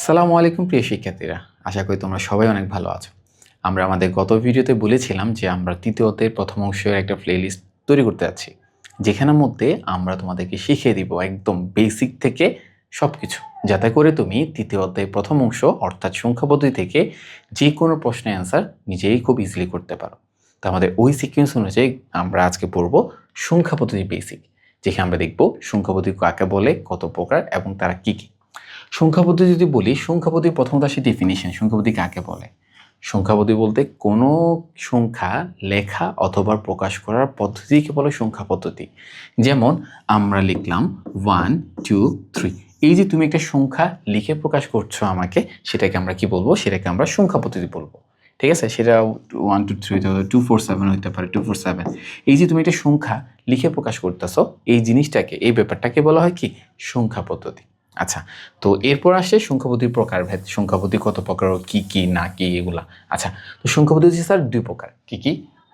আসসালামু আলাইকুম প্রিয় শিক্ষার্থীরা, আশা করি তোমরা সবাই অনেক ভালো আছো। আমরা আমাদের গত ভিডিওতে বলেছিলাম যে আমরা তৃতীয় অধ্যায়ের প্রথম অংশের একটা প্লেলিস্ট তৈরি করতে যাচ্ছি, যেখানের মধ্যে আমরা তোমাদেরকে শিখিয়ে দিব একদম বেসিক থেকে সব কিছু, যাতে করে তুমি তৃতীয় অধ্যায়ের প্রথম অংশ অর্থাৎ সংখ্যা পদ্ধতি থেকে যে কোনো প্রশ্নের অ্যান্সার নিজেই খুব ইজিলি করতে পারো। তো আমাদের ওই সিকোয়েন্স অনুযায়ী আমরা আজকে পড়ব সংখ্যা পদ্ধতি বেসিক, যেখানে আমরা দেখব সংখ্যা পদ্ধতি কাকে বলে, কত প্রকার এবং তারা কী কী। সংখ্যা পদ্ধতি যদি বলি, সংখ্যা পদ্ধতি প্রথমত আসে ডেফিনিশন। সংখ্যা পদ্ধতি কাকে বলে? সংখ্যা পদ্ধতি বলতে কোনো সংখ্যা লেখা অথবা প্রকাশ করার পদ্ধতিকে বলে সংখ্যা পদ্ধতি। যেমন আমরা লিখলাম 1 2 3, এই যে তুমি একটা সংখ্যা লিখে প্রকাশ করছো আমাকে, সেটাকে আমরা কি বলবো? সেটাকে আমরা সংখ্যা পদ্ধতি বলবো। ঠিক আছে, সেটা 1 2 3 2 4 7 হতে পারে, 2 4 7। এই যে তুমি একটা সংখ্যা লিখে প্রকাশ করতেছো, এই জিনিসটাকে, এই ব্যাপারটাকে বলা হয় কি? সংখ্যা পদ্ধতি। আচ্ছা, তো এরপর আসে সংখ্যা পদ্ধতির প্রকারভেদ। সংখ্যা পদ্ধতি কত প্রকার, কি কি না কি এগুলা। আচ্ছা, তো সংখ্যা পদ্ধতি স্যার দুই প্রকার। কি কি?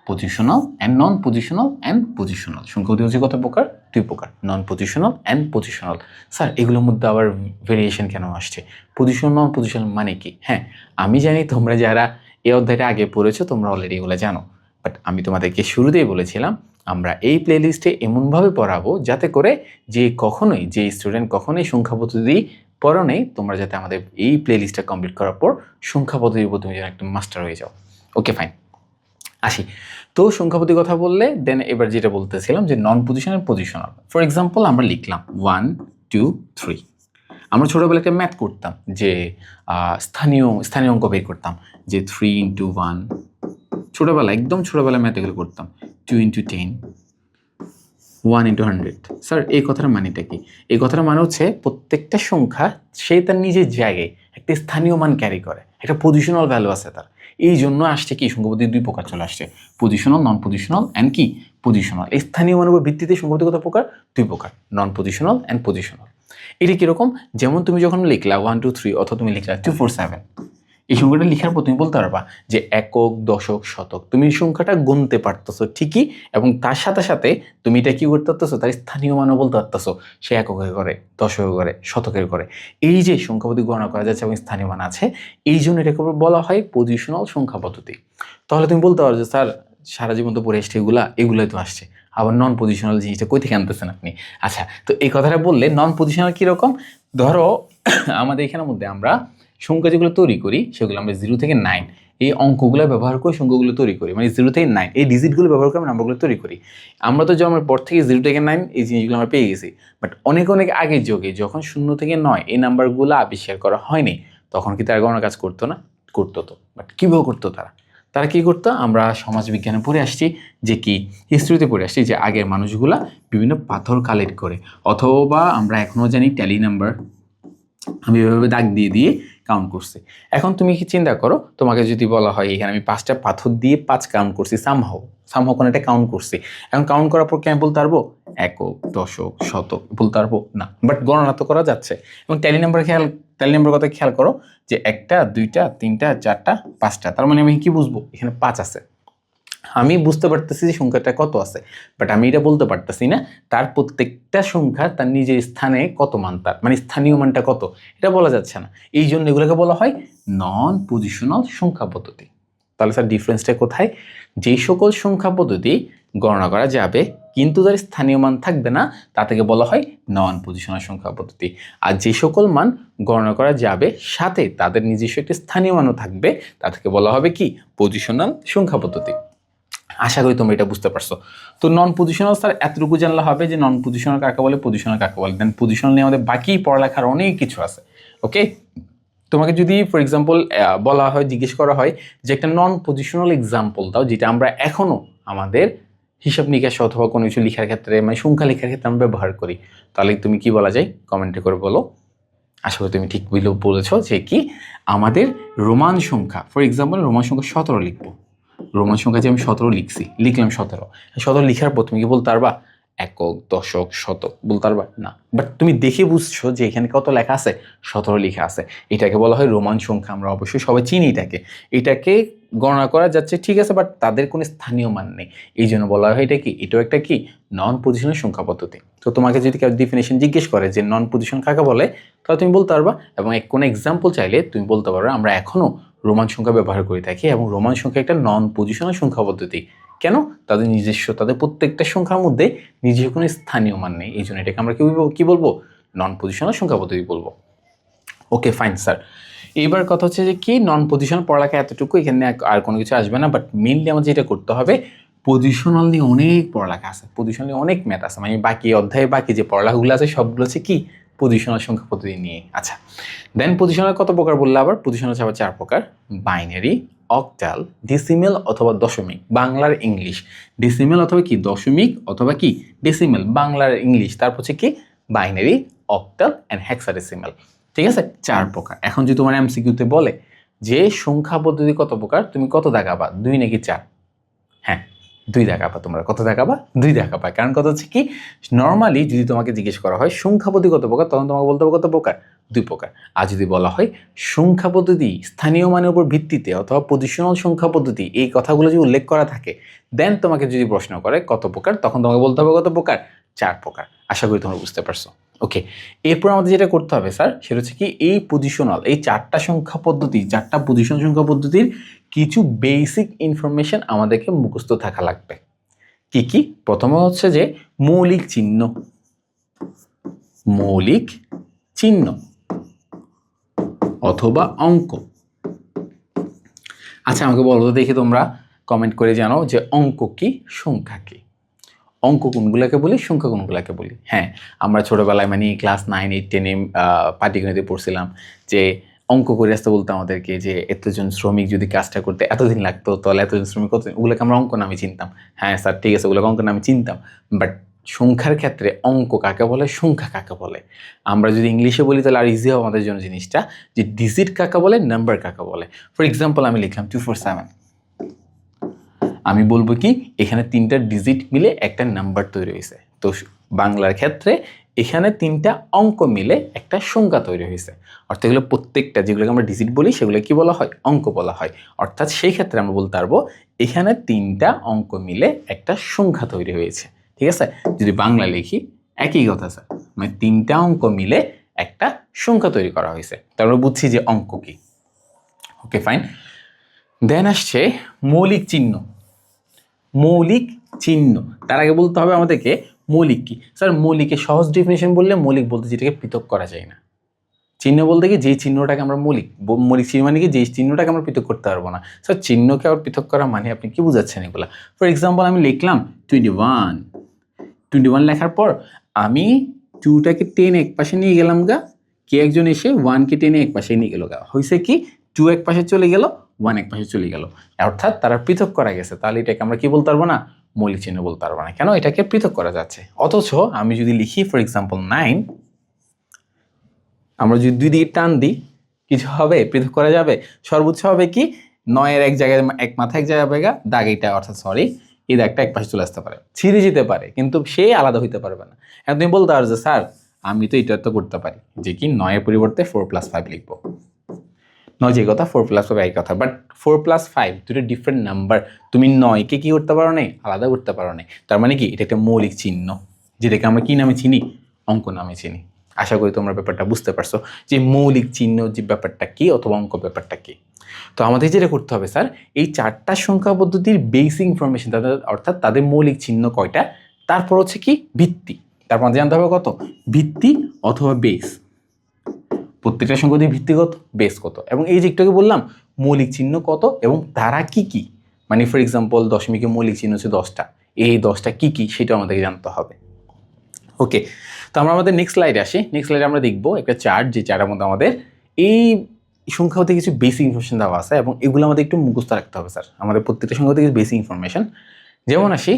Positional and non positional and positional. সংখ্যা পদ্ধতি হচ্ছে কত প্রকার? দুই প্রকার, নন পজিশনাল অ্যান্ড পজিশনাল। স্যার এগুলোর মধ্যে আবার ভেরিয়েশন কেন আসছে? পজিশনাল নন পজিশনাল মানে কি? হ্যাঁ, আমি জানি তোমরা যারা এই অধ্যায়টা আগে পড়েছো তোমরা অলরেডি এগুলো জানো, বাট আমি তোমাদেরকে শুরুতেই বলেছিলাম আমরা এই প্লেলিস্টে এমনভাবে পড়াবো যাতে করে যে স্টুডেন্ট কখনোই সংখ্যা পদ্ধতি পড়ো নেই, তোমরা যাতে আমাদের এই প্লেলিস্টটা কমপ্লিট করার পর সংখ্যা পদ্ধতির উপর তুমি যেন একটা মাস্টার হয়ে যাও। ওকে ফাইন, আসি। তো সংখ্যা পদ্ধতির কথা বললে দেন এবার যেটা বলতেছিলাম যে নন পজিশনাল পজিশনাল। ফর এক্সাম্পল আমরা লিখলাম 1 2 3। আমরা ছোটোবেলায় একটা ম্যাথ করতাম যে স্থানীয় অঙ্ক বের করতাম যে 3 ইন্টু 1, ছোটোবেলা একদম ছোটোবেলায় ম্যাথ এগুলো করতাম। 2 ইন্টু 10, 1 ইন্টু 100। স্যার এই কথার মানেটা কি? এই কথার মানে হচ্ছে প্রত্যেকটা সংখ্যা সে তার নিজের জায়গায় একটা স্থানীয় মান ক্যারি করে, একটা পজিশনাল ভ্যালু আছে তার। এই জন্য আসছে কি সংখ্যা পদ্ধতি দুই প্রকার চলে আসছে, পজিশনাল নন পজিশনাল অ্যান্ড কি পজিশনাল। এই স্থানীয় মানের উপর ভিত্তিতে সংখ্যা পদ্ধতি কত প্রকার? দুই প্রকার, নন পজিশনাল অ্যান্ড পজিশনাল। এটা কীরকম? যেমন তুমি যখন লিখলা 1 2 3 অথবা তুমি লিখলা 2 4 7, এই সংখ্যাটা লেখার পর তুমি বলতে পারবা যে একক, দশক, শতক। তুমি সংখ্যাটা গুনতে পারতেছো ঠিকই, এবং তার সাথে সাথে তুমি এটা কি করতে পারতেছো? তার স্থানীয় মানও বলতে পারতেছো, সে এককের করে, দশকের করে, শতকের করে। এই যে সংখ্যা পদ্ধতি গণনা করা যাচ্ছে এবং স্থানীয় মান আছে, এই জন্য এটাকে বলা হয় পজিশনাল সংখ্যা পদ্ধতি। তাহলে তুমি বলতে পারো যে স্যার সারা জীবন তো পড়ে এসছে এগুলোই তো আসছে, আবার নন পজিশনাল জিনিসটা কই থেকে আনতেছেন আপনি? আচ্ছা, তো এই কথাটা বললে নন পজিশনাল কীরকম? ধরো আমাদের এখানের মধ্যে আমরা সংখ্যা যেগুলো তৈরি করি সেগুলো আমরা 0 থেকে 9 এই অঙ্কগুলো ব্যবহার করে সংখ্যাগুলো তৈরি করি, মানে 0 থেকে 9 এই ডিজিটগুলো ব্যবহার করে আমরা নাম্বারগুলো তৈরি করি। আমরা তো জন্মের পর থেকে 0 থেকে 9 এই জিনিসগুলো আমরা পেয়ে গেছি, বাট অনেক আগের যুগে যখন 0 থেকে 9 এই নাম্বারগুলো আবিষ্কার করা হয়নি, তখন কি তারা গণনার কাজ করতো না? করতো তো, বাট কীভাবে করতো তারা? তারা কী করতো? আমরা সমাজ বিজ্ঞানে পড়ে আসছি যে কি হিস্ট্রিতে পড়ে আসছি যে আগের মানুষগুলা বিভিন্ন পাথর কালেক্ট করে, অথবা আমরা এখনও জানি ট্যালি নাম্বার, আমি এভাবে দাগ দিয়ে দিয়ে কাউন্ট করছি। এখন তুমি কি চিন্তা করো, তোমাকে যদি বলা হয় এখানে আমি 5টা পাথর দিয়ে 5 কাউন্ট করছি, সামহাও কোনো একটা কাউন্ট করছি, এখন কাউন্ট করার পর কি আমি বলতে পারবো একক, দশক, শতক? বলতে পারবো না, বাট গণনা তো করা যাচ্ছে। এবং ট্যালি নাম্বার কথা খেয়াল করো যে 1টা 2টা 3টা 4টা 5টা, তার মানে আমি কি বুঝবো? এখানে 5 আছে। আমি বুঝতে পারতেছি যে সংখ্যাটা কত আছে, বাট আমি এটা বলতে পারতেছি না তার প্রত্যেকটা সংখ্যা তার নিজের স্থানে কত মান, তার মানে স্থানীয় মানটা কত, এটা বলা যাচ্ছে না। এই জন্য এগুলোকে বলা হয় নন পজিশনাল সংখ্যা পদ্ধতি। তাহলে স্যার ডিফারেন্সটা কোথায়? যেই সকল সংখ্যা পদ্ধতি গণনা করা যাবে কিন্তু তার স্থানীয় মান থাকবে না, তা থেকে বলা হয় নন পজিশনাল সংখ্যা পদ্ধতি। আর যে সকল মান গণনা করা যাবে সাথে তাদের নিজস্ব একটি স্থানীয় মানও থাকবে, তা থেকে বলা হবে কি পজিশনাল সংখ্যা পদ্ধতি। আশা করি তোমরা এটা বুঝতে পারছো। তো নন পজিশনাল স্যার এতটুকু জানলে হবে যে নন পজিশনাল কাকে বলে, পজিশনাল কাকে বলে। দেন পজিশনাল নিয়ে আমাদের বাকি পড়ালেখার অনেক কিছু আছে। ওকে, তোমাকে যদি ফর এক্সাম্পল বলা হয়, জিজ্ঞেস করা হয় যে একটা নন পজিশনাল এক্সাম্পল দাও যেটা আমরা এখনও আমাদের হিসাব নিকাশ অথবা কোনো কিছু লেখার ক্ষেত্রে, মানে সংখ্যা লেখার ক্ষেত্রে আমরা ব্যবহার করি, তাহলে তুমি কি বলা যায় কমেন্টে করে বলো। আশা করি তুমি ঠিক বলেছো যে কি আমাদের রোমান সংখ্যা, ফর এক্সাম্পল রোমান সংখ্যা 17 লিখবো। রোমান সংখ্যা যে আমি 17 লিখলাম 17 লেখার পর তুমি কি বলতে পারবা একক, দশক, শতক বলতে পারবা না, বাট তুমি দেখে বুঝছো যে এখানে কত লেখা আছে, 17 লেখা আছে। এটাকে বলা হয় রোমান সংখ্যা, আমরা অবশ্যই সবাই চিনি এটাকে গণনা করা যাচ্ছে, ঠিক আছে, বাট তাদের কোনো স্থানীয় মান নেই, এই জন্য বলা হয় এটা কি, এটাও একটা কি নন পজিশনাল সংখ্যা পদ্ধতি। তো তোমাকে যদি কেউ ডিফিনেশন জিজ্ঞেস করে যে নন পজিশন কাকে বলে, তাহলে তুমি বলতে পারবা, এবং কোনো এক্সাম্পল চাইলে তুমি বলতে পারবে আমরা এখনও রোমান সংখ্যা ব্যবহার করে থাকি, এবং রোমান সংখ্যা একটা নন পজিশনাল সংখ্যা পদ্ধতি। কেন? তাদের নিজস্ব, তাদের প্রত্যেকটা সংখ্যার মধ্যে নিজস্ব কোনো স্থানীয় মান নেই, এই জন্য এটাকে আমরা কি বলবো, নন পজিশনাল সংখ্যা পদ্ধতি বলবো। Okay fine sir. এইবার কথা হচ্ছে যে কি নন পজিশনাল পড়ালেখা এতটুকু, এখানে আর কোনো কিছু আসবে না, বাট মেইনলি আমাদের যেটা করতে হবে, পজিশনাল নিয়ে অনেক পড়ালেখা আছে, পজিশনাল নিয়ে অনেক ম্যাথ আছে, মানে বাকি অধ্যায়ে বাকি যে পড়ালেখাগুলো আছে সবগুলো হচ্ছে কি পজিশনাল সংখ্যা পদ্ধতি নিয়ে। আচ্ছা, দেন পজিশনাল কত প্রকার বললে আবার, পজিশনাল হচ্ছে আবার 4 প্রকার, বাইনারি, অক্টাল, ডেসিমেল অথবা দশমিক, বাংলার ইংলিশ, ডেসিমেল অথবা কি দশমিক অথবা কি ডেসিমেল, বাংলার ইংলিশ, তারপর হচ্ছে কি বাইনারি, অক্টাল অ্যান্ড হেক্সাডেসিমেল। ঠিক আছে, 4 প্রকার। এখন যদি তোমার এমসিকিউতে বলে যে সংখ্যা পদ্ধতি কত প্রকার, তুমি কত দেখাবা, 2 নাকি 4? হ্যাঁ, 2 দেখাবা, তোমরা কত দেখাবা, 2 দেখাবা। কারণ কথা হচ্ছে কি, নর্মালি যদি তোমাকে জিজ্ঞেস করা হয় সংখ্যা পদ্ধতি কত প্রকার, তখন তোমাকে বলতে হবে কত প্রকার, 2 প্রকার। আর যদি বলা হয় সংখ্যা পদ্ধতি স্থানীয় মানের উপর ভিত্তিতে অথবা পজিশনাল সংখ্যা পদ্ধতি, এই কথাগুলো যদি উল্লেখ করা থাকে, দেন তোমাকে যদি প্রশ্ন করে কত প্রকার, তখন তোমাকে বলতে হবে কত প্রকার, 4 প্রকার। আশা করি তোমরা বুঝতে পারছো। ওকে, এরপর আমাদের যেটা করতে হবে স্যার, সেটা হচ্ছে কি এই পজিশনাল, এই 4টা সংখ্যা পদ্ধতি, 4টা পজিশনাল সংখ্যা পদ্ধতির কিছু বেসিক ইনফরমেশন আমাদেরকে মুখস্থ থাকা লাগবে। কি কি? প্রথমে হচ্ছে যে মৌলিক চিহ্ন, মৌলিক চিহ্ন অথবা অঙ্ক। আচ্ছা, আমাকে বলো তো দেখি, তোমরা কমেন্ট করে জানো যে অঙ্ক কি, সংখ্যা কি। অঙ্ক কোনগুলোকে বলি, সংখ্যা কোনগুলোকে বলি? হ্যাঁ, আমরা ছোটোবেলায় মানে ক্লাস 9, 8, 10 পাটিগণিতে পড়ছিলাম যে অঙ্ক করে আসতে বলতো আমাদেরকে যে এতজন শ্রমিক যদি কাজটা করতে এতদিন লাগতো, তাহলে এতজন শ্রমিক কত, ওগুলোকে আমরা অঙ্ক নামে চিনতাম। হ্যাঁ স্যার, ঠিক আছে, ওগুলোকে অঙ্ক নামে চিনতাম, বাট সংখ্যার ক্ষেত্রে অঙ্ক কাকে বলে, সংখ্যা কাকে বলে, আমরা যদি ইংলিশে বলি তাহলে আর ইজি হবে আমাদের জন্য জিনিসটা, যে ডিজিট কাকে বলে, নাম্বার কাকে বলে। ফর এক্সাম্পল আমি লিখলাম 247, আমি বলবো কি এখানে 3টা ডিজিট মিলে একটা নাম্বার তৈরি হয়েছে। তো বাংলার ক্ষেত্রে এখানে 3টা অঙ্ক মিলে একটা সংখ্যা তৈরি হয়েছে, অর্থাৎ এগুলো প্রত্যেকটা যেগুলোকে আমরা ডিজিট বলি সেগুলো কি বলা হয়, অঙ্ক বলা হয়। অর্থাৎ সেই ক্ষেত্রে আমরা বলতে পারবো এখানে 3টা অঙ্ক মিলে একটা সংখ্যা তৈরি হয়েছে। ঠিক আছে, যদি বাংলা লিখি একই কথা স্যার, মানে 3টা অঙ্ক মিলে একটা সংখ্যা তৈরি করা হয়েছে, তারপরে বুঝছি যে অঙ্ক কি। Okay fine. দেন আসছে মৌলিক চিহ্ন। মৌলিক চিহ্ন, তার আগে বলতে হবে আমাদেরকে মৌলিক কি। স্যার মৌলিকের সহজ ডেফিনেশন বললে মৌলিক বলতে যেটাকে পৃথক করা যায় না, চিহ্ন বলতে কি যেই চিহ্নটাকে আমরা মৌলিক চিহ্ন মানে কি যেই চিহ্নটাকে আমরা পৃথক করতে পারবো না। স্যার চিহ্নকে আবার পৃথক করা মানে আপনি কি বুঝাচ্ছেন এগুলা? ফর এক্সাম্পল আমি লিখলাম 21 লেখার পর আমি 2টাকে টেনে এক পাশে নিয়ে গেলাম গা, কে একজন এসে 1কে টেনে এক পাশে নিয়ে গেল গা, হয়েছে কি 2 এক পাশে চলে গেল, 1 এক পাশে চলে গেল, অর্থাৎ তারা পৃথক করা গেছে। তাহলে এটাকে আমরা কি বলতে পারবো না, মৌলিক চিহ্ন বলতে পারবো না। কেন? এটাকে পৃথক করা যাচ্ছে। অথচ আমি যদি লিখি ফর এক্সাম্পল 9, আমরা যদি 2 দিকে টান দিই কিছু হবে, পৃথক করা যাবে? সর্বোচ্চ হবে কি 9-এর এক জায়গায়, এক মাথা এক জায়গায় বেগা দাগ, এইটা অর্থাৎ সরি এই দাগটা এক পাশে চলে আসতে পারে, ছিঁড়ে যেতে পারে, কিন্তু সে আলাদা হইতে পারবে না। এখন তুমি বলতে পারো যে স্যার আমি তো এটা তো করতে পারি যে কি 9-এর পরিবর্তে 4+5 লিখবো। 9 যে কথা, 4+5 এই কথা, বাট 4+5 দুটো ডিফারেন্ট নাম্বার, তুমি 9কে কি করতে পারো না, আলাদা করতে পারো না। তার মানে কি এটা একটা মৌলিক চিহ্ন, যেটাকে আমরা কি নামে চিনি, অঙ্ক নামে চিনি। আশা করি তোমরা ব্যাপারটা বুঝতে পারছো যে মৌলিক চিহ্ন যে ব্যাপারটা কি অথবা অঙ্ক ব্যাপারটা কি। তো আমাদের যেটা করতে হবে স্যার, এই 4টা সংখ্যা পদ্ধতির বেসিক ইনফরমেশন, তাদের অর্থাৎ তাদের মৌলিক চিহ্ন কয়টা, তারপর হচ্ছে কি ভিত্তি, তারপর জানতে হবে কত, ভিত্তি অথবা বেস, প্রত্যেকটা সংখ্যা দিয়ে ভিত্তি কত, বেস কত, এবং এই যে একটুকে বললাম মৌলিক চিহ্ন কত এবং তারা কি কি, মানে ফর এক্সাম্পল দশমিকের মৌলিক চিহ্ন হচ্ছে 10টা, এই 10টা কি কি সেটা আমাদেরকে জানতে হবে। ওকে, তো আমরা আমাদের নেক্সট স্লাইডে আসি। নেক্সট স্লাইডে আমরা দেখবো একটা চার্ট, যে চার্টের মধ্যে আমাদের এই সংখ্যা হতে কিছু বেসিক ইনফরমেশন দেওয়া আছে, এবং এগুলো আমাদের একটু মুখস্থ রাখতে হবে স্যার, আমাদের প্রত্যেকটা সংখ্যা হতে কিছু বেসিক ইনফরমেশন। যেমন আসি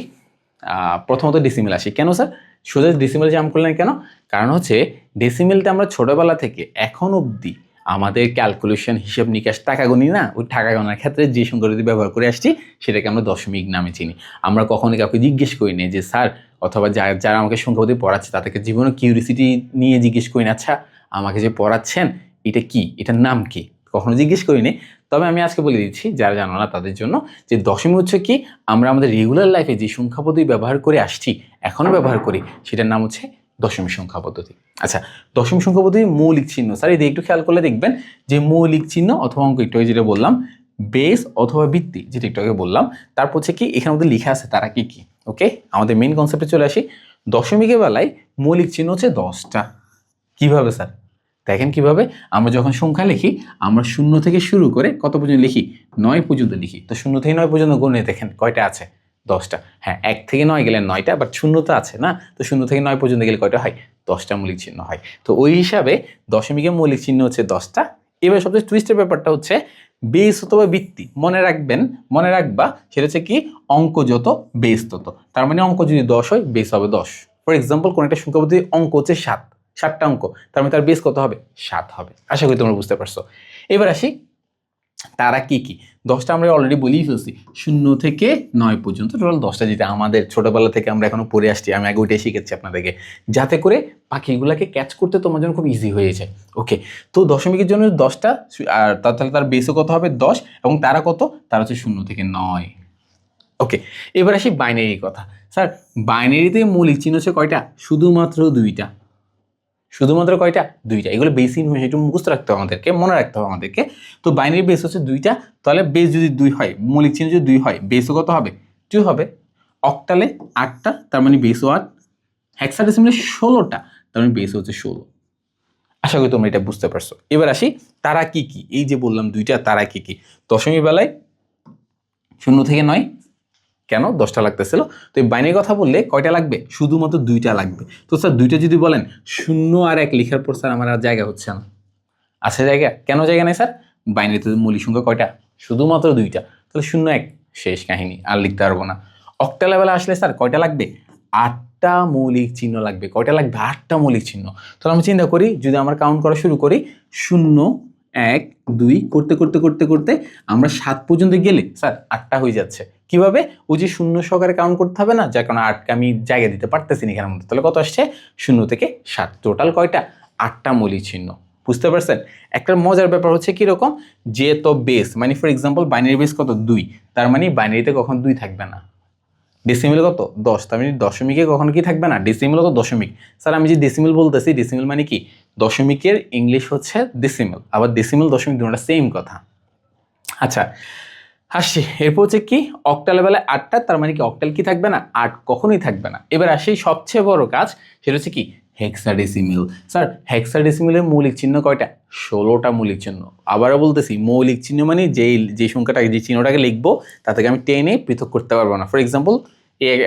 প্রথমত ডেসিমেল আসি। কেন স্যার সোজা ডেসিমেল জাম্প করলেন কেন? কারণ হচ্ছে ডেসিমেলটা আমরা ছোটোবেলা থেকে এখন অবধি আমাদের ক্যালকুলেশন, হিসাব নিকাশ, টাকা গুনি না, ওই টাকা গণার ক্ষেত্রে যে সংখ্যাটি ব্যবহার করে আসছি সেটাকে আমরা দশমিক নামে চিনি। আমরা কখনো কাউকে জিজ্ঞেস করি না যে স্যার অথবা যারা আমাকে সংখ্যাপদ্ধতি পড়াচ্ছে তাদেরকে জীবনে কিউরিসিটি নিয়ে জিজ্ঞেস করি না, আচ্ছা আমাকে যে পড়াচ্ছেন এটা কি, এটার নাম কি, কখনো জিজ্ঞেস করিনি। তবে আমি আজকে বলে দিচ্ছি যারা জানো না তাদের জন্য, যে দশমিক হচ্ছে কি আমরা আমাদের রেগুলার লাইফে যে সংখ্যা পদ্ধতি ব্যবহার করে আসছি, এখনও ব্যবহার করি, সেটার নাম হচ্ছে দশমিক সংখ্যা পদ্ধতি। আচ্ছা, দশমিক সংখ্যা পদ্ধতির মৌলিক চিহ্ন স্যার এদিকে একটু খেয়াল করলে দেখবেন যে মৌলিক চিহ্ন অথবা অঙ্ক একটু যেটা বললাম, বেস অথবা ভিত্তি যেটা একটু আগে বললাম, তারপর হচ্ছে কি এখানে মধ্যে লেখা আছে তারা কি কি। ওকে, আমাদের মেইন কনসেপ্টে চলে আসি। দশমিকের বেলায় মৌলিক চিহ্ন হচ্ছে 10টা। কিভাবে স্যার? দেখেন কিভাবে, আমরা যখন সংখ্যা লিখি আমরা 0 থেকে শুরু করে কত পর্যন্ত লিখি, 9 পর্যন্ত লিখি। তো 0 থেকে 9 পর্যন্ত গুণে দেখেন কয়টা আছে, 10টা। হ্যাঁ, 1 থেকে 9 গেলে 9টা, বাট 0 তো আছে না, তো 0 থেকে 9 পর্যন্ত গেলে কয়টা হয়, 10টা মৌলিক চিহ্ন হয়। তো ওই হিসাবে দশমিকের মৌলিক চিহ্ন হচ্ছে 10টা। এবার সবচেয়ে টুইস্টের ব্যাপারটা হচ্ছে বেস অথবা ভিত্তি। মনে রাখবেন, মনে রাখবা সেটা হচ্ছে কি অঙ্ক যত বেস তত। তার মানে অঙ্ক যদি 10 হয় বেস হবে 10। ফর এক্সাম্পল কোন একটা সংখ্যা পদ্ধতির অঙ্ক হচ্ছে 7টা অঙ্ক, তার মানে তার বেস কত হবে, 7 হবে। আশা করি তোমরা বুঝতে পারছো। এবার আসি তারা কি কি। 10টা আমরা অলরেডি বলেই ফেলছি, 0 থেকে 9 পর্যন্ত টোটাল 10টা, যেটা আমাদের ছোটবেলা থেকে আমরা এখনো পড়ে আসছি। আমি আগে ওইটাই শিখেছি আপনাদেরকে, যাতে করে পাখিগুলোকে ক্যাচ করতে তোমার জন্য খুব ইজি হয়ে যায়। ওকে, তো দশমিকের জন্য 10টা, আর তাহলে তার বেসও কত হবে 10, এবং তারা কত, তারা হচ্ছে 0 থেকে 9। ওকে, এবার আসি বাইনারি কথা। স্যার বাইনারিতে মৌলিক চিহ্ন হচ্ছে কয়টা, শুধুমাত্র 2টা। শুধুমাত্র কয়টা, 2টা। এগুলো বেস ইনফরমেশন একটু মুখস্থ রাখতে হবে আমাদেরকে, মনে রাখতে হবে আমাদেরকে। তো বাইনারি বেস হচ্ছে 2টা, তাহলে বেস যদি 2 হয়, মৌলিক চিহ্ন যদি 2 হয়, বেসও কত হবে, 2 হবে। অক্টালে 8টা, তার মানে বেসও 8। হেক্সাডেসিমালে 16টা, তার মানে বেস হচ্ছে 16। আশা করি তোমরা এটা বুঝতে পারছো। এবার আসি তারা কি কি। এই যে বললাম 2টা, তারা কি কি। দশমিক বেলায় 0 থেকে 9, কেন 10টা লাগতেছিল। তো এই বাইনারি কথা বললে কয়টা লাগবে, শুধুমাত্র 2টা লাগবে। তো স্যার 2টা যদি বলেন 0 আর 1 লেখার পর স্যার আমার আর জায়গা হচ্ছে না, আছে জায়গা, কেন জায়গা নেই স্যার, বাইনারিতে মৌলিক সংখ্যা কয়টা, শুধুমাত্র 2টা। তাহলে 0 1 শেষ কাহিনী, আর লিখতে পারবো না। অক্টা লেভেলে আসলে স্যার কয়টা লাগবে, 8টা মৌলিক চিহ্ন লাগবে। কয়টা লাগবে, 8টা মৌলিক চিহ্ন। তাহলে আমি চিন্তা করি, যদি আমরা কাউন্ট করা শুরু করি, 0 1 2 করতে করতে করতে করতে আমরা 7 পর্যন্ত গেলে স্যার 8টা হয়ে যাচ্ছে। কিভাবে, ওই যে 0 সহকারে কাউন্ট করতে হবে না, যার কারণে 8কে আমি জায়গা দিতে পারতেছি না এখানের মধ্যে। তাহলে কত আসছে, 0 থেকে 7, টোটাল কয়টা, 8টা মৌলিক চিহ্ন। বুঝতে পারছেন? একটা মজার ব্যাপার হচ্ছে কিরকম, যে তো বেস মানে ফর এক্সাম্পল বাইনারি বেস কত 2, তার মানে বাইনারিতে কখন 2 থাকবে না। ডেসিমেল কত 10, তার মানে দশমিকে কখনো কি থাকবে না, ডেসিমেল তো দশমিক। স্যার আমি যে ডেসিমেল বলতেছি, ডেসিমেল মানে কি, দশমিকের ইংলিশ হচ্ছে ডেসিমেল, আবার ডেসিমেল দশমিক দুটোটা সেম কথা। আচ্ছা আসছি, এরপর হচ্ছে কি অক্টাল লেভেলে 8টা, তার মানে কি অক্টাল কি থাকবে না, 8 কখনোই থাকবে না। এবার আসি সবচেয়ে বড় কাজ, সেটা হচ্ছে কি হেক্সাডেসিমেল। স্যার হেক্সাডেসিমেলের মৌলিক চিহ্ন কয়টা, 16টা মৌলিক চিহ্ন। আবারও বলতেছি, মৌলিক চিহ্ন মানে যে সংখ্যাটাকে, যে চিহ্নটাকে লিখবো তা থেকে আমি টেনে পৃথক করতে পারবো না। ফর এক্সাম্পল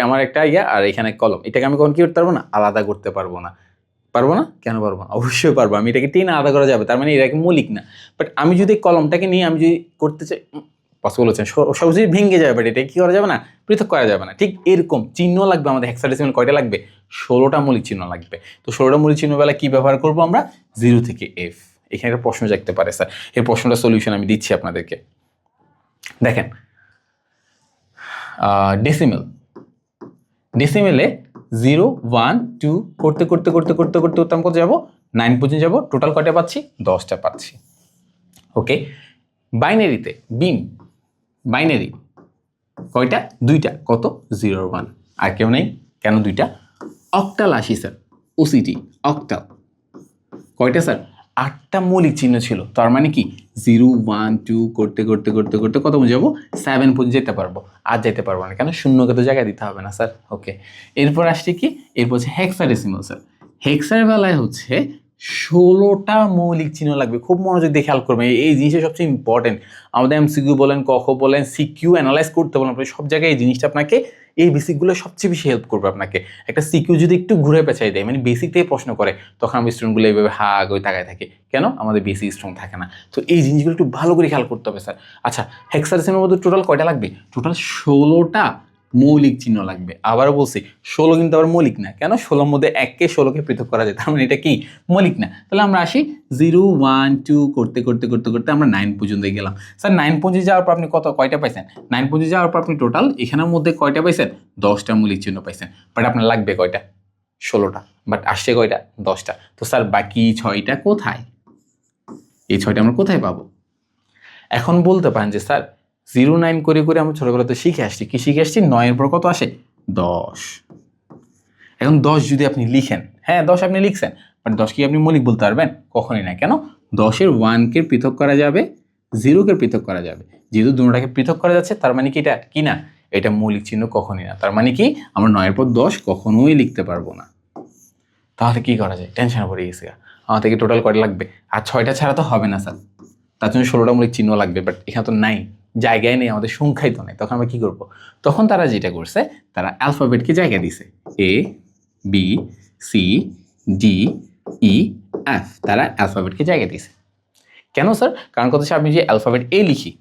আমার একটা আর এখানে কলম, এটাকে আমি কখন কি করতে পারবো না, আলাদা করতে পারবো না। পারবো না, কেন পারবো না, অবশ্যই পারবো। আমি এটাকে টেনে আলাদা করা যাবে, তার মানে এটাকে মৌলিক না। বাট আমি যদি কলমটাকে নিয়ে আমি যদি করতে চাই, পসিবল হচ্ছে সহজেই ভেঙে যাবে, বাট এটা কি করা যাবে না, পৃথক করা যাবে না। ঠিক এরকম চিহ্ন লাগবে আমাদের, হেক্সাডেসিমাল কয়টা লাগবে, 16টা মৌলিক চিহ্ন লাগবে। তো 16টা মৌলিক চিহ্ন বেলা কি ব্যবহার করবো আমরা, 0 থেকে F। এখানে একটা প্রশ্ন জাগতে পারে স্যার, এই প্রশ্নটা সলিউশন আমি দিচ্ছি আপনাদেরকে। দেখেন ডেসিমেল, ডেসিমেলে 0 1 2 করতে করতে করতে করতে করতে করতে আমি কত যাবো, 9 পর্যন্ত যাবো। টোটাল কয়টা পাচ্ছি, 10টা পাচ্ছি। ওকে, বাইনারিতে বিন, বাইনারি কয়টা, 2টা, কত 0 1, আর কেউ নেই, কেন 2টা। অক্টাল আসি স্যার, ওসিটি অক্টাল কয়টা স্যার, 8টা মৌলিক চিহ্ন ছিল। তার মানে কি 0 1 2 করতে করতে করতে করতে কত পর্যন্ত যাবো, 7 পর্যন্ত যেতে পারবো, আর যেতে পারবো না কেন, শূন্যকে তো জায়গায় দিতে হবে না স্যার। ওকে, এরপর আসছে কি, এরপর হচ্ছে হেক্সাডেসিমাল। স্যার হেক্সার বেলায় হচ্ছে 16টা মৌলিক চিহ্ন লাগবে। খুব মনোযোগ দিয়ে খেয়াল করবেন, এই জিনিসটা সবচেয়ে ইম্পর্টেন্ট। আমাদের এমসিকিউ বলেন, কখ বলেন, সিকিউ অ্যানালাইজ করতে বলেন, সব জায়গায় এই জিনিসটা আপনাকে, এই বেসিকগুলো সবচেয়ে বেশি হেল্প করবে আপনাকে। একটা সিকিউ যদি একটু ঘুরে পেঁচাই দেয়, মানে বেসিক থেকে প্রশ্ন করে, তখন আমি স্টুডেন্টগুলো এইভাবে ওই তাকায় থাকে, কেন, আমাদের বেসিক স্ট্রং থাকে না। তো এই জিনিসগুলো একটু ভালো করে খেয়াল করতে হবে স্যার। আচ্ছা হেক্সাডেসিমালের মধ্যে টোটাল কয়টা লাগবে, টোটাল 16টা মৌলিক চিহ্ন লাগবে। আবারও বলছি 16 কিন্তু আবার মৌলিক না। কেন? 16 মধ্যে 1কে 16কে পৃথক করা যায়, তার মানে এটা কি মৌলিক না। তাহলে আমরা আসি 0 1 2 করতে করতে করতে করতে আমরা 9 পর্যন্ত গেলাম। স্যার 9 পর্যন্ত যাওয়ার পর আপনি কয়টা পাইছেন? 9 পর্যন্ত যাওয়ার পর আপনি টোটাল এখানের মধ্যে কয়টা পাইছেন? 10টা মৌলিক চিহ্ন পাইছেন। বাট আপনার লাগবে কয়টা? 16টা। বাট আসছে কয়টা? 10টা। তো স্যার বাকি 6টা কোথায়? এই 6টা আমরা কোথায় পাবো? এখন বলতে পারেন যে স্যার 0 9 করে করে আমরা ছোটবেলাতে শিখে আসছি। কি শিখে আসছি? 9 এর পর কত আসে? 10। এখন 10 যদি আপনি লিখেন, হ্যাঁ 10 আপনি লিখছেন, বাট 10 কি আপনি মৌলিক বলতে পারবেন? কখনোই না। কেন? 10-এর 1-কে পৃথক করা যাবে, 0-কে পৃথক করা যাবে। যেহেতু দুটোটাকে পৃথক করা যাচ্ছে, তার মানে কি এটা কি না? এটা মৌলিক চিহ্ন কখনোই না। তার মানে কি আমরা 9 এর পর 10 কখনোই লিখতে পারবো না। তাহলে কি করা যায়? টেনশনে পড়ে গেছি। আমার থেকে টোটাল কয়টা লাগবে? আর 6টা ছাড়া তো হবে না স্যার, তার জন্য 16টা মৌলিক চিহ্ন লাগবে। বাট এখানে তো নাই, জায়গায় নেই, আমাদের সংখ্যাই তো নেই। তখন আমরা কি করব? তখন তারা যেটা করছে, তারা অ্যালফাবেটকে জায়গা দিছে। A B C D E F, তারা অ্যালফাবেটকে জায়গা দিছে। কেন স্যার? কারণ কথা হচ্ছে, আপনি যে অ্যালফাবেট এ লিখি,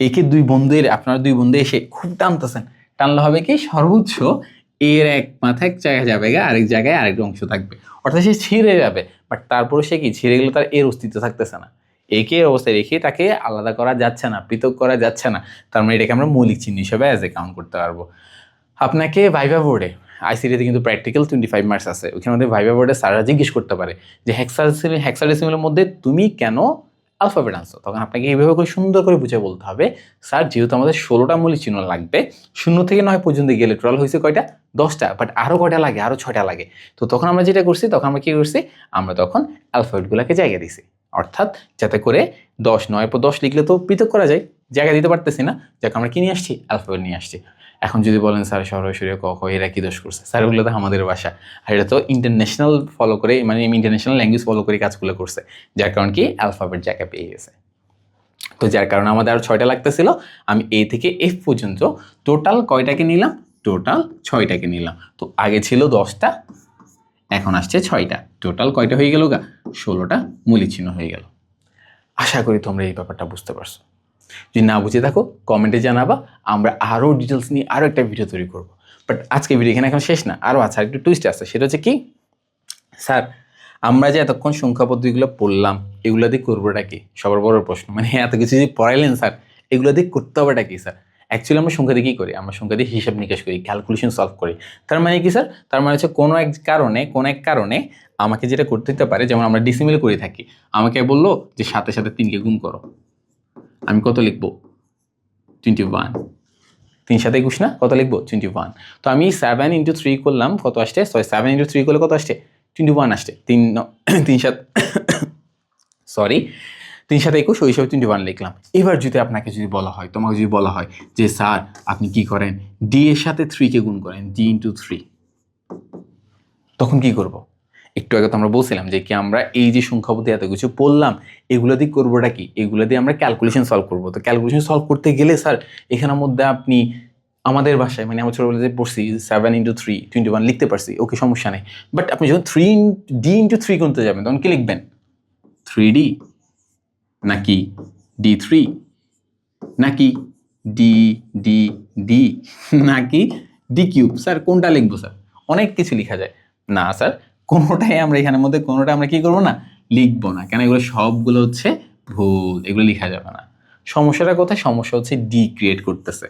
একে আপনারা দুই বন্ধু এসে খুব টানতেছেন, টানলে হবে কি সর্বোচ্চ এর এক মাথায় এক জায়গায় যাবে, আরেক জায়গায় আরেক অংশ থাকবে, অর্থাৎ সে ছিঁড়ে যাবে। বাট তারপরে সে কি ছিঁড়ে গেলে তার এর অস্তিত্ব থাকতেছে না। একে অবস্থায় রেখে তাকে আলাদা করা যাচ্ছে না, পৃথক করা যাচ্ছে না। তার মানে এটাকে আমরা মৌলিক চিহ্ন হিসেবে অ্যাজ এ কাউন্ট করতে পারবো। আপনাকে ভাইভা বোর্ডে আইসিটিতে কিন্তু প্র্যাকটিক্যাল 25 মার্কস আছে, ওইখানে মধ্যে ভাইভা বোর্ডে স্যাররা জিজ্ঞেস করতে পারে যে হেক্সাডেসিমেলের মধ্যে তুমি কেন অ্যালফাবেট আনছো। তখন আপনাকে এইভাবে করে সুন্দর করে বুঝে বলতে হবে, স্যার যেহেতু আমাদের 16টা মৌলিক চিহ্ন লাগবে, 0 থেকে 9 পর্যন্ত গেলে টোটাল হয়েছে কয়টা? 10টা। বাট আরও কয়টা লাগে? আরও 6টা লাগে। তো তখন আমরা যেটা করছি, তখন আমরা কী করছি? আমরা তখন অ্যালফাবেটগুলোকে জায়গা দিছি, অর্থাৎ যাতে করে 10 9 পর 10 লিখলে তো পৃথক করা যায়, জায়গা দিতে পারতেছি না, যাকে আমরা কি নিয়ে আসছি? অ্যালফাবেট নিয়ে আসছি। এখন যদি বলেন স্যার সরাসরি ক খ এরা কি দোষ করছে? স্যার ওগুলো তো আমাদের ভাষা, আর এটা তো ইন্টারন্যাশনাল ফলো করে, মানে ইন্টারন্যাশনাল ল্যাঙ্গুয়েজ ফলো করে কাজগুলো করছে, যার কারণ কি অ্যালফাবেট জায়গা পেয়ে গেছে। তো যার কারণে আমাদের আরও 6টা লাগতেছিল। আমি এ থেকে এফ পর্যন্ত টোটাল কয়টাকে নিলাম? টোটাল 6টাকে নিলাম। তো আগে ছিল 10টা, এখন আসছে 6টা, টোটাল কয়টা হয়ে গেল? 16টা মৌলিক চিহ্ন হয়ে গেল। আশা করি তোমরা এই ব্যাপারটা বুঝতে পারছো। যদি না বুঝে থাকো কমেন্টে জানাবা, আমরা আরও ডিটেলস নিয়ে আরও একটা ভিডিও তৈরি করব। বাট আজকে ভিডিও এখানে এখন শেষ না, আরও আছে, একটু টুইস্ট আছে। সেটা হচ্ছে কি, স্যার আমরা যে এতক্ষণ সংখ্যা পদ্ধতিগুলো পড়লাম, এগুলো দিয়ে করবোটা কি? সবার বড় প্রশ্ন, মানে এত কিছু যে পড়াইলেন স্যার, এগুলো দিয়ে করতে হবেটা কি স্যার? অ্যাকচুয়ালি আমরা সংখ্যা দিয়ে কী করি? আমরা সংখ্যা দিয়ে হিসাব নিকাশ করি, ক্যালকুলেশন সলভ করি। তার মানে কি স্যার? তার মানে হচ্ছে কোনো এক কারণে আমাকে যেটা করতে দিতে পারে, যেমন আমরা ডিসিমিল করে থাকি, আমাকে বললো যে 7-এর সাথে 3কে গুণ করো, আমি কত লিখবো? 21। 3 সাথে 21 না, কত লিখবো? 21। তো আমি 7 × 3 করলাম, কত আসছে? 7 × 3 করলে কত আসছে? 21 আসছে। 3 7 সরি 3 7 21, ওই হিসাবে 21 লিখলাম। এবার যদি আপনাকে বলা হয়, তোমাকে যদি বলা হয় যে স্যার আপনি কি করেন, ডি এর সাথে 3কে গুণ করেন, ডি × 3, তখন কি করব? একটু আগে তো আমরা বলছিলাম যে কি আমরা এই যে সংখ্যা পদ্ধতি এত কিছু পড়লাম, এগুলো দিয়ে করবোটা কি? এগুলো দিয়ে আমরা ক্যালকুলেশন সলভ করবো। তো ক্যালকুলেশন সলভ করতে গেলে স্যার এখানের মধ্যে আপনি আমাদের ভাষায়, মানে আমরা ছোটবেলাতে পড়ছি 7 × 3 21 লিখতে পারছি, ওকে সমস্যা নেই। বাট আপনি যখন ডি × 3 করতে যাবেন, তখন কি লিখবেন? 3D নাকি D3 নাকি ডি ডি ডি নাকি D³ স্যার কোনটা লিখবো স্যার? অনেক কিছু লেখা যায় না স্যার, কোনোটাই আমরা এখানের মধ্যে কোনোটা আমরা কি করবো না? লিখবো না। কেন? এগুলো সবগুলো হচ্ছে ভুল, এগুলো লেখা যাবে না। সমস্যাটা কোথায়? সমস্যা হচ্ছে ডি ক্রিয়েট করতেছে,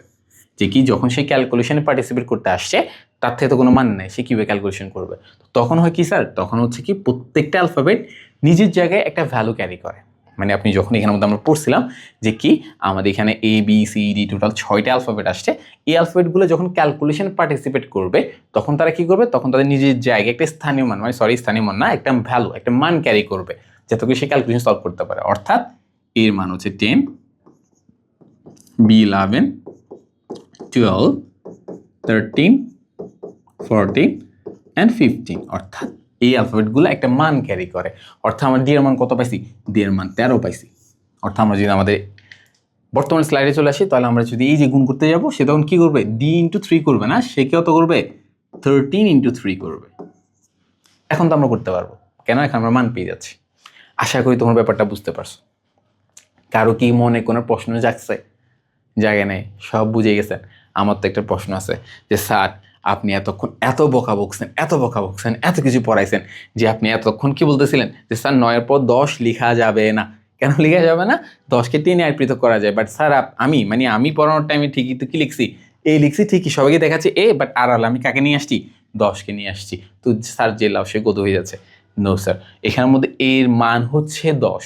যে কি যখন সে ক্যালকুলেশনে পার্টিসিপেট করতে আসছে, তার থেকে তো কোনো মান নেই, সে কীভাবে ক্যালকুলেশন করবে? তখন হয় কি স্যার? তখন হচ্ছে কি প্রত্যেকটা অ্যালফাবেট নিজের জায়গায় একটা ভ্যালু ক্যারি করে। মানে আপনি যখন এখানের মধ্যে আমরা পড়ছিলাম যে কি আমাদের এখানে A B C D total 6টা অ্যালফাবেট আসছে, এই অ্যালফাবেটগুলো যখন ক্যালকুলেশন পার্টিসিপেট করবে, তখন তারা কি করবে? তখন তাদের নিজের জায়গায় একটা স্থানীয় মান, মানে স্থানীয় মান না, একটা ভ্যালু, একটা মান ক্যারি করবে, যাতে করে সে ক্যালকুলেশন সলভ করতে পারে। অর্থাৎ এর মান হচ্ছে 10, B11, 12, 13, 14 and 15, অর্থাৎ এই অ্যালফাবেটগুলো একটা মান ক্যারি করে। অর্থাৎ আমরা ডি এর মান কত পাইছি? ডি এর মান 13 পাইছি। অর্থাৎ আমরা যদি আমাদের বর্তমান স্লাইডে চলে আসি, তাহলে আমরা যদি এই যে গুণ করতে যাব, সে তখন কী করবে? ডি × 3 করবে না, সে কত করবে? 13 × 3 করবে। এখন তো আমরা করতে পারবো, কেন? এখন আমরা মান পেয়ে যাচ্ছি। আশা করি তোমার ব্যাপারটা বুঝতে পারছো। কারো কি মনে কোনো প্রশ্ন জাগছে? জাগে নেই, সব বুঝে গেছেন। আমার তো একটা প্রশ্ন আছে যে স্যার আপনি এতক্ষণ এত বকা বকছেন এত কিছু পড়াইছেন যে আপনি এতক্ষণ কি বলতেছিলেন যে স্যার 9-এর পর 10 লেখা যাবে না। কেন লেখা যাবে না? 10কে 3 আর পৃথক করা যায়। বাট স্যার আমি পড়ানোর টাইমে ঠিকই তো কি লিখছি, এই লিখছি ঠিকই, সবাইকে দেখাচ্ছে এ, বাট আর আমি কাকে নিয়ে আসছি? 10কে নিয়ে আসছি। তো স্যার যে লাভ সে গত হয়ে যাচ্ছে। নো স্যার, এখানের মধ্যে এর মান হচ্ছে 10।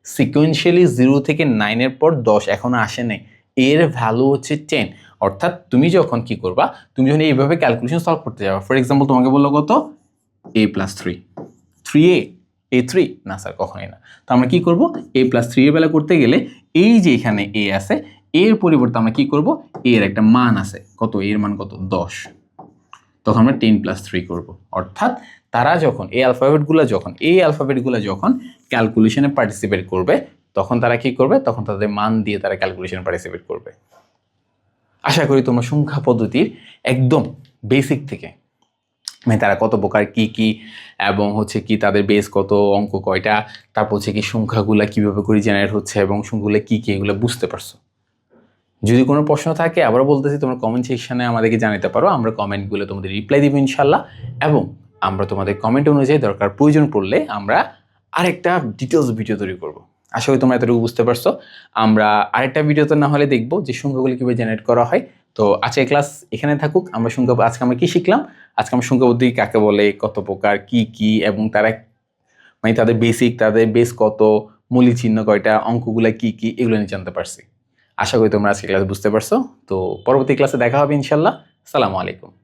সিকোয়েন্সিয়ালি 0 থেকে 9-এর পর 10 এখনো আসে নাই, এর ভ্যালু হচ্ছে 10। অর্থাৎ তুমি যখন কি করবা, তুমি যখন এইভাবে ক্যালকুলেশন সলভ করতে যাবা, ফর এক্সাম্পল তোমাকে বললো কত a + 3, 3a, a3 না স্যার কখনোই না। তো আমরা কি করব, a + 3 এর বেলা করতে গেলে এই যে এখানে a আছে, এর পরিবর্তে আমরা কি করব, এর একটা মান আছে কত, এর মান কত 10, তখন আমরা 10 + 3 করব। অর্থাৎ তারা যখন এই অ্যালফাবেটগুলো যখন ক্যালকুলেশনে পার্টিসিপেট করবে, তখন তারা কি করবে, তখন তাদের মান দিয়ে তারা ক্যালকুলেশনে পার্টিসিপেট করবে। আশা করি তোমরা সংখ্যা পদ্ধতির একদম বেসিক থেকে মানে তারা কত প্রকার কি কি এবং হচ্ছে কি তাদের বেস কত, অঙ্ক কয়টা, তারপর হচ্ছে কি সংখ্যাগুলো কীভাবে করে জেনারেট হচ্ছে এবং সংখ্যাগুলো কী কী এগুলো বুঝতে পারছো। যদি কোনো প্রশ্ন থাকে আবারও বলতেছি, তোমরা কমেন্ট সেকশনে আমাদেরকে জানাতে পারো, আমরা কমেন্টগুলো তোমাদের রিপ্লাই দিব ইনশাল্লাহ। এবং আমরা তোমাদের কমেন্ট অনুযায়ী দরকার প্রয়োজন পড়লে আমরা আরেকটা ডিটেলস ভিডিও তৈরি করব। আশা করি তোমরা এতটুকু বুঝতে পারছো। আমরা আরেকটা ভিডিওতে না হলে দেখবো যে সংখ্যাগুলো কীভাবে জেনারেট করা হয়। তো আজকে ক্লাস এখানে থাকুক। আজকে আমরা কি শিখলাম, আজকে আমরা সংখ্যা পদ্ধতি কাকে বলে, কত প্রকার, কি কি, এবং তারা মানে তাদের বেসিক, তাদের বেস কত, মৌলিক চিহ্ন কয়টা, অঙ্কগুলো কি কি, এগুলো নিয়ে জানতে পারছি। আশা করি তোমরা আজকে ক্লাস বুঝতে পারছো। তো পরবর্তী ক্লাসে দেখা হবে ইনশাল্লাহ। আসসালামু আলাইকুম।